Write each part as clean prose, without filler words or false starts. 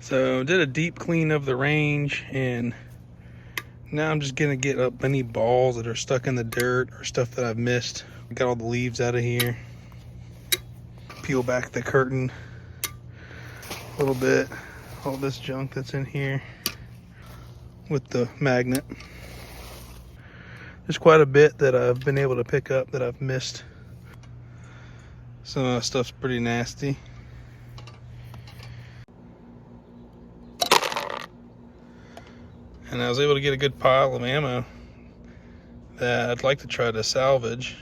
So did a deep clean of the range, and now I'm just gonna get up any balls that are stuck in the dirt or stuff that I've missed. Got all the leaves out of here. Peel back the curtain a little bit. All this junk that's in here with the magnet. There's quite a bit that I've been able to pick up that I've missed. Some of the stuff's pretty nasty. And I was able to get a good pile of ammo that I'd like to try to salvage.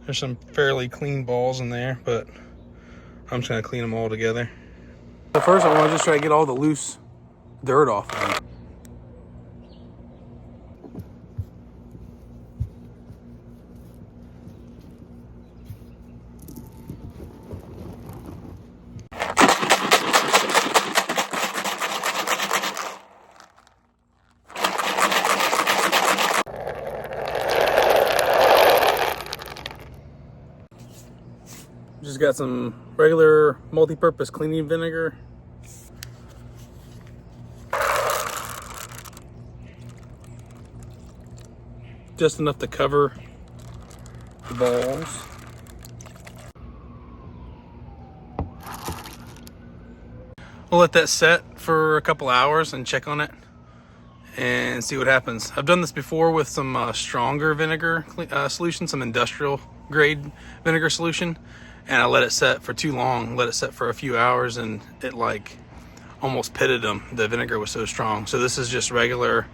There's some fairly clean balls in there, but I'm just gonna clean them all together. So first I want to just try to get all the loose dirt off of them. Just got some regular multi-purpose cleaning vinegar. Just enough to cover the balls. We'll let that set for a couple hours and check on it and see what happens. I've done this before with some stronger vinegar solution, some industrial grade vinegar solution, and I let it set for too long, let it set for a few hours, and it like almost pitted them. The vinegar was so strong. So this is just regular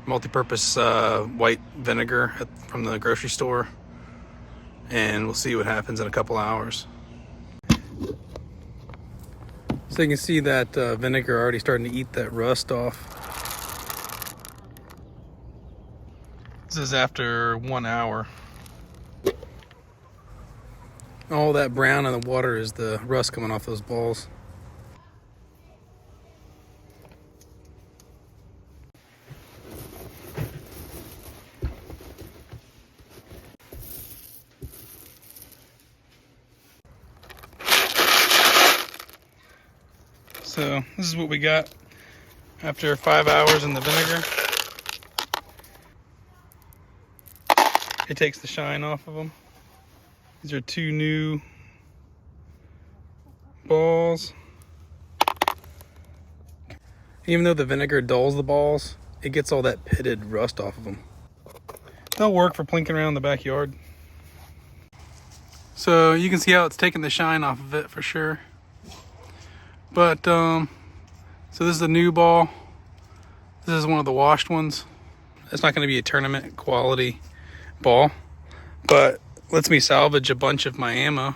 multi-purpose white vinegar from the grocery store, and we'll see what happens in a couple hours. So you can see that vinegar already starting to eat that rust off. This is after 1 hour. All that brown in the water is the rust coming off those balls. So this is what we got after 5 hours in the vinegar. It takes the shine off of them. These are 2 new balls. Even though the vinegar dulls the balls, it gets all that pitted rust off of them. They'll work for plinking around the backyard. So you can see how it's taking the shine off of it for sure. But so this is the new ball. This is one of the washed ones. It's not going to be a tournament quality ball, but lets me salvage a bunch of my ammo,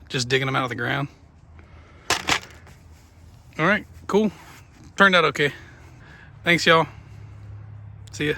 just digging them out of the ground. All right, cool. Turned out okay. Thanks, y'all. See ya.